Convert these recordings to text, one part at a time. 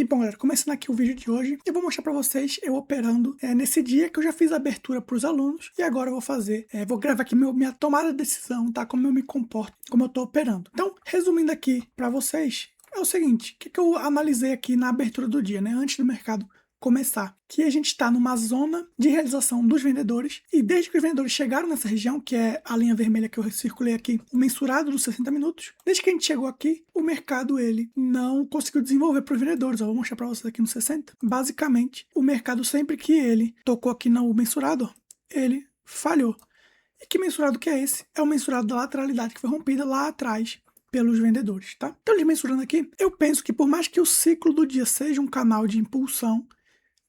E bom, galera, começando aqui o vídeo de hoje, eu vou mostrar para vocês eu operando nesse dia que eu já fiz a abertura para os alunos e agora eu vou fazer, vou gravar aqui minha tomada de decisão, tá? Como eu me comporto, como eu tô operando. Então, resumindo aqui para vocês, é o seguinte, o que eu analisei aqui na abertura do dia, né? Antes do mercado começar, que a gente está numa zona de realização dos vendedores e desde que os vendedores chegaram nessa região, que é a linha vermelha que eu circulei aqui, o mensurado dos 60 minutos, desde que a gente chegou aqui, o mercado ele não conseguiu desenvolver para os vendedores. Eu vou mostrar para vocês aqui no 60. Basicamente, o mercado sempre que ele tocou aqui no mensurado, ele falhou. E que mensurado que é esse? É o mensurado da lateralidade que foi rompida lá atrás pelos vendedores, tá? Então, eles mensurando aqui, eu penso que por mais que o ciclo do dia seja um canal de impulsão,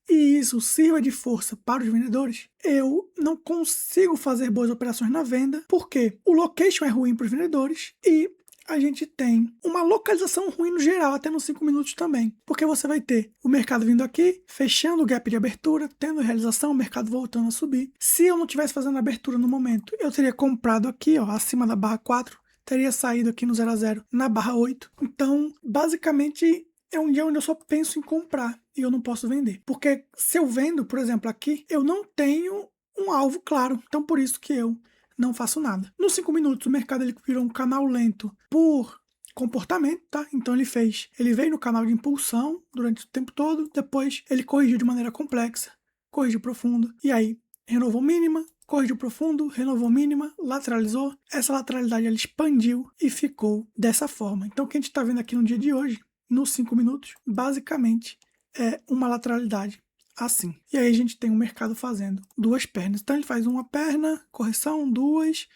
e isso sirva de força para os vendedores, eu não consigo fazer boas operações na venda, porque o location é ruim para os vendedores e a gente tem uma localização ruim no geral, até nos 5 minutos também. Porque você vai ter o mercado vindo aqui, fechando o gap de abertura, tendo realização, o mercado voltando a subir. Se eu não estivesse fazendo a abertura no momento, eu teria comprado aqui, ó, acima da barra 4, teria saído aqui no 0 a 0 na barra 8. Então, basicamente, é um dia onde eu só penso em comprar e eu não posso vender. Porque se eu vendo, por exemplo, aqui, eu não tenho um alvo claro. Então, por isso que eu não faço nada. Nos 5 minutos, o mercado ele virou um canal lento por comportamento, tá? Então, ele veio no canal de impulsão durante o tempo todo, depois ele corrigiu de maneira complexa, corrigiu profundo, e aí renovou mínima, corrigiu profundo, renovou mínima, lateralizou. Essa lateralidade ela expandiu e ficou dessa forma. Então, o que a gente está vendo aqui no dia de hoje, nos 5 minutos, basicamente é uma lateralidade assim. E aí a gente tem o mercado fazendo duas pernas. Então ele faz uma perna, correção, duas,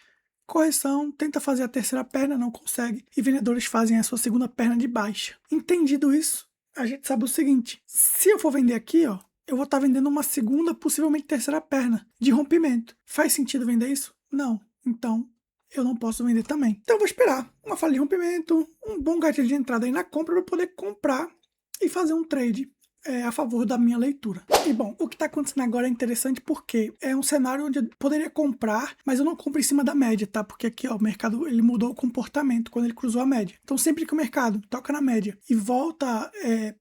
correção, tenta fazer a terceira perna, não consegue. E vendedores fazem a sua segunda perna de baixa. Entendido isso, a gente sabe o seguinte, se eu for vender aqui, ó, eu vou estar vendendo uma segunda, possivelmente terceira perna de rompimento. Faz sentido vender isso? Não. Então, eu não posso vender também. Então eu vou esperar uma falha de rompimento, um bom gatilho de entrada aí na compra para poder comprar e fazer um trade a favor da minha leitura. E bom, o que está acontecendo agora é interessante porque é um cenário onde eu poderia comprar, mas eu não compro em cima da média, tá? Porque aqui, ó, o mercado ele mudou o comportamento quando ele cruzou a média. Então sempre que o mercado toca na média e volta,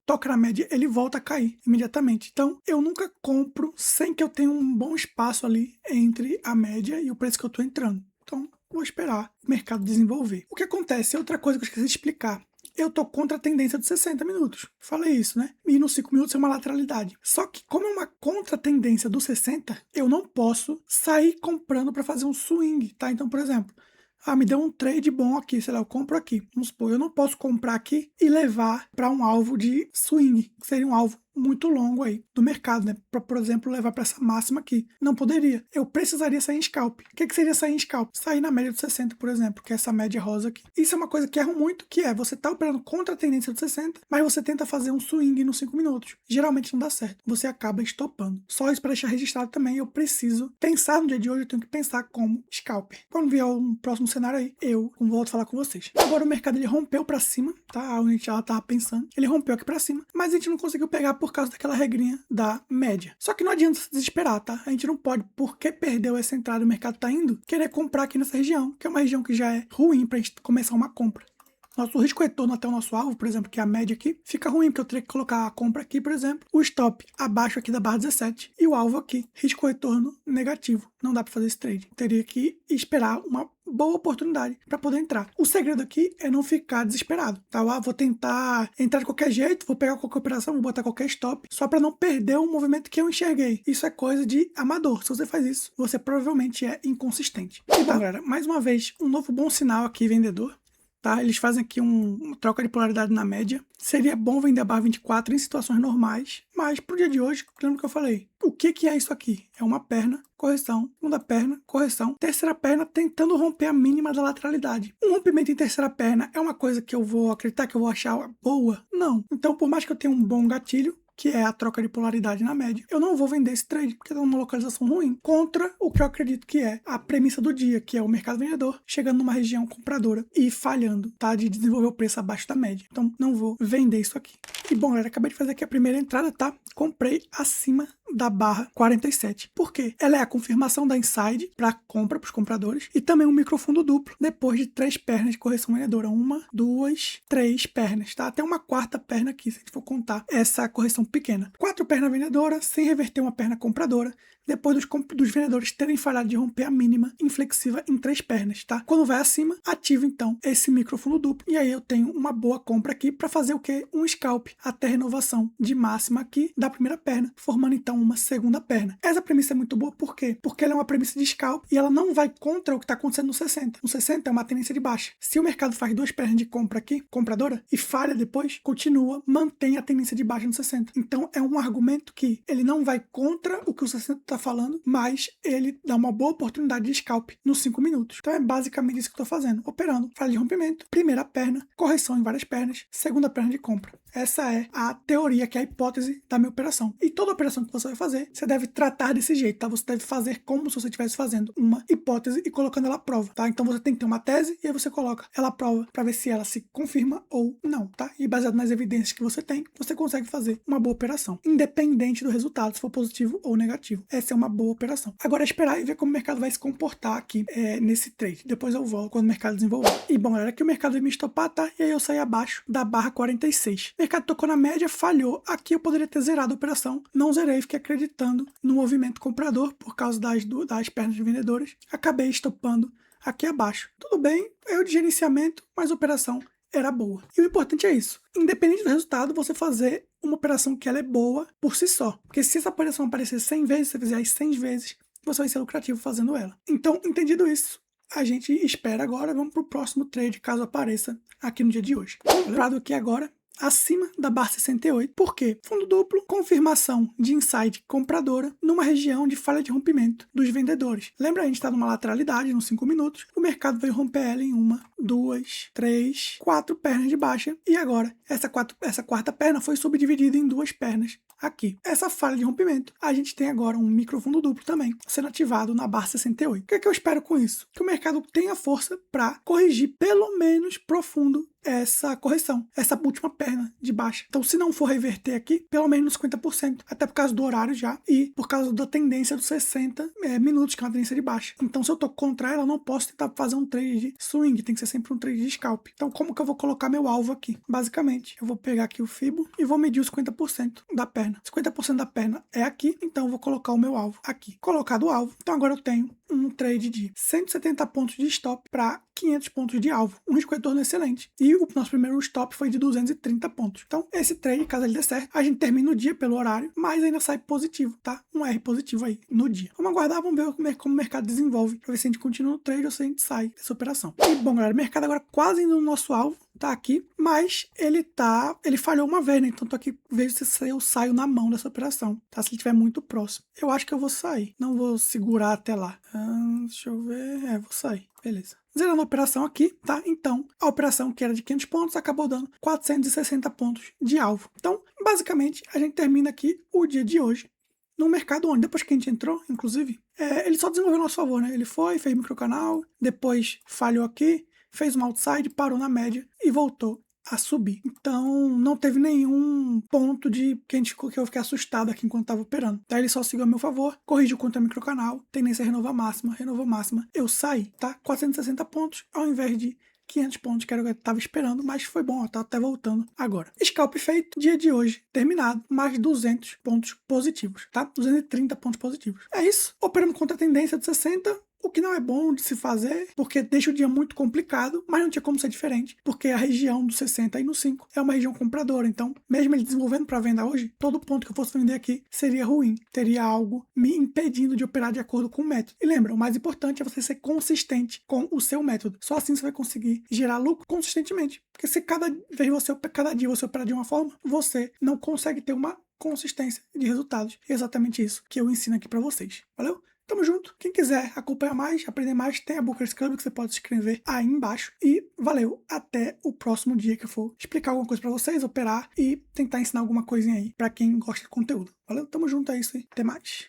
toca na média, ele volta a cair imediatamente. Então eu nunca compro sem que eu tenha um bom espaço ali entre a média e o preço que eu estou entrando. Então vou esperar o mercado desenvolver. O que acontece? Outra coisa que eu esqueci de explicar. Eu tô contra a tendência dos 60 minutos. Falei isso, né? E nos 5 minutos é uma lateralidade. Só que como é uma contra-tendência dos 60, eu não posso sair comprando para fazer um swing, tá? Então, por exemplo, me deu um trade bom aqui, sei lá, eu compro aqui. Vamos supor, eu não posso comprar aqui e levar para um alvo de swing, que seria um alvo muito longo aí do mercado, né? Para, por exemplo, levar para essa máxima aqui. Não poderia. Eu precisaria sair em scalp. O que seria sair em scalp? Sair na média dos 60, por exemplo, que é essa média rosa aqui. Isso é uma coisa que erro muito, que é você tá operando contra a tendência dos 60, mas você tenta fazer um swing nos 5 minutos. Geralmente não dá certo. Você acaba estopando. Só isso para deixar registrado também, eu preciso pensar no dia de hoje, eu tenho que pensar como scalper. Quando vier um próximo cenário aí, eu volto a falar com vocês. Agora o mercado ele rompeu para cima, tá? Onde a gente já tava pensando. Ele rompeu aqui para cima, mas a gente não conseguiu pegar por causa daquela regrinha da média. Só que não adianta se desesperar, tá? A gente não pode, porque perdeu essa entrada e o mercado tá indo, querer comprar aqui nessa região, que é uma região que já é ruim pra gente começar uma compra. Nosso risco retorno até o nosso alvo, por exemplo, que é a média aqui, fica ruim, porque eu teria que colocar a compra aqui, por exemplo, o stop abaixo aqui da barra 17 e o alvo aqui, risco retorno negativo. Não dá para fazer esse trade. Teria que esperar uma boa oportunidade para poder entrar. O segredo aqui é não ficar desesperado, tá? Vou tentar entrar de qualquer jeito, vou pegar qualquer operação, vou botar qualquer stop, só para não perder o movimento que eu enxerguei. Isso é coisa de amador. Se você faz isso, você provavelmente é inconsistente. E bom, galera, mais uma vez, um novo bom sinal aqui, vendedor. Tá? Eles fazem aqui uma troca de polaridade na média. Seria bom vender a barra 24 em situações normais, mas pro dia de hoje, lembra que eu falei? O que é isso aqui? É uma perna, correção, segunda perna, correção, terceira perna tentando romper a mínima da lateralidade. Um rompimento em terceira perna é uma coisa que eu vou acreditar que eu vou achar boa? Não. Então, por mais que eu tenha um bom gatilho, que é a troca de polaridade na média, eu não vou vender esse trade, porque está numa localização ruim, contra o que eu acredito que é a premissa do dia, que é o mercado vendedor chegando numa região compradora e falhando, tá? De desenvolver o preço abaixo da média. Então, não vou vender isso aqui. E bom, galera, acabei de fazer aqui a primeira entrada, tá? Comprei acima da barra 47. Por quê? Ela é a confirmação da inside para compra para os compradores e também um microfundo duplo depois de 3 pernas de correção vendedora. 1, 2, 3 pernas, tá? Até uma quarta perna aqui, se a gente for contar essa correção pequena. 4 pernas vendedoras sem reverter uma perna compradora, depois dos vendedores terem falhado de romper a mínima inflexiva em 3 pernas, tá? Quando vai acima, ativo então esse microfundo duplo e aí eu tenho uma boa compra aqui para fazer o quê? Um scalp até renovação de máxima aqui da primeira perna, formando então uma segunda perna. Essa premissa é muito boa, por quê? Porque ela é uma premissa de scalp e ela não vai contra o que está acontecendo no 60. No 60 é uma tendência de baixa. Se o mercado faz 2 pernas de compra aqui, compradora, e falha depois, continua, mantém a tendência de baixa no 60. Então é um argumento que ele não vai contra o que o 60 está falando, mas ele dá uma boa oportunidade de scalp nos 5 minutos. Então é basicamente isso que eu estou fazendo, operando falha de rompimento, primeira perna, correção em várias pernas, segunda perna de compra. Essa é a teoria, que é a hipótese da minha operação. E toda operação que você vai fazer, você deve tratar desse jeito, tá? Você deve fazer como se você estivesse fazendo uma hipótese e colocando ela à prova, tá? Então você tem que ter uma tese e aí você coloca ela à prova para ver se ela se confirma ou não, tá? E baseado nas evidências que você tem, você consegue fazer uma boa operação, independente do resultado, se for positivo ou negativo. Essa é uma boa operação. Agora é esperar e ver como o mercado vai se comportar aqui nesse trade. Depois eu volto quando o mercado desenvolver. E bom, galera, aqui o mercado vai me estopar, tá? E aí eu saí abaixo da barra 46. O mercado tocou na média, falhou. Aqui eu poderia ter zerado a operação. Não zerei, fiquei acreditando no movimento comprador por causa das pernas de vendedores. Acabei estopando aqui abaixo. Tudo bem, erro de gerenciamento, mas a operação era boa. E o importante é isso. Independente do resultado, você fazer uma operação que ela é boa por si só. Porque se essa operação aparecer 100 vezes, você fizer as 100 vezes, você vai ser lucrativo fazendo ela. Então, entendido isso, a gente espera agora. Vamos para o próximo trade, caso apareça aqui no dia de hoje. Comprado aqui agora, acima da barra 68. Por quê? Fundo duplo, confirmação de inside compradora numa região de falha de rompimento dos vendedores. Lembra, a gente está numa lateralidade nos 5 minutos, o mercado veio romper ela em 1, 2, 3, 4 pernas de baixa e agora essa quarta perna foi subdividida em 2 pernas aqui. Essa falha de rompimento, a gente tem agora um microfundo duplo também sendo ativado na barra 68. O que é que eu espero com isso? Que o mercado tenha força para corrigir pelo menos profundo essa correção, essa última perna de baixa. Então, se não for reverter aqui, pelo menos 50%, até por causa do horário já e por causa da tendência dos 60 minutos, que é uma tendência de baixa. Então, se eu tô contra ela, eu não posso tentar fazer um trade de swing, tem que ser sempre um trade de scalp. Então, como que eu vou colocar meu alvo aqui? Basicamente, eu vou pegar aqui o Fibo e vou medir os 50% da perna. 50% da perna é aqui, então eu vou colocar o meu alvo aqui. Colocado o alvo, então agora eu tenho um trade de 170 pontos de stop para 500 pontos de alvo. Um risco retorno excelente. E o nosso primeiro stop foi de 230 pontos. Então, esse trade, caso ele dê certo, a gente termina o dia pelo horário, mas ainda sai positivo, tá? Um R positivo aí no dia. Vamos aguardar, vamos ver como o mercado desenvolve, para ver se a gente continua no trade ou se a gente sai dessa operação. E bom, galera, o mercado agora quase indo no nosso alvo, tá aqui, mas ele falhou uma vez, né? Então tô aqui, vejo se eu saio na mão dessa operação, tá? Se ele estiver muito próximo. Eu acho que eu vou sair, não vou segurar até lá. Deixa eu ver, vou sair, beleza. Zerando a operação aqui, tá? Então, a operação que era de 500 pontos acabou dando 460 pontos de alvo. Então, basicamente, a gente termina aqui o dia de hoje no mercado onde, depois que a gente entrou, inclusive, ele só desenvolveu a nosso favor, né? Ele fez microcanal, depois falhou aqui, fez um outside, parou na média e voltou a subir. Então, não teve nenhum ponto que eu fiquei assustado aqui enquanto estava operando. Daí ele só seguiu a meu favor, corrigiu contra o microcanal, tendência a renovar máxima, renovou máxima. Eu saí, tá? 460 pontos ao invés de 500 pontos, que era o que eu estava esperando, mas foi bom, tá até voltando agora. Scalp feito, dia de hoje terminado, mais 200 pontos positivos, tá? 230 pontos positivos. É isso, operando contra a tendência de 60, o que não é bom de se fazer, porque deixa o dia muito complicado, mas não tinha como ser diferente, porque a região do 60 e no 5 é uma região compradora, então, mesmo ele desenvolvendo para venda hoje, todo ponto que eu fosse vender aqui seria ruim, teria algo me impedindo de operar de acordo com o método. E lembra, o mais importante é você ser consistente com o seu método, só assim você vai conseguir gerar lucro consistentemente, porque se cada dia você operar de uma forma, você não consegue ter uma consistência de resultados. É exatamente isso que eu ensino aqui para vocês. Valeu? Tamo junto. Quem quiser acompanhar mais, aprender mais, tem a Bookers Club que você pode se inscrever aí embaixo. E valeu, até o próximo dia que eu for explicar alguma coisa pra vocês, operar e tentar ensinar alguma coisinha aí pra quem gosta de conteúdo. Valeu, tamo junto, é isso aí. Até mais.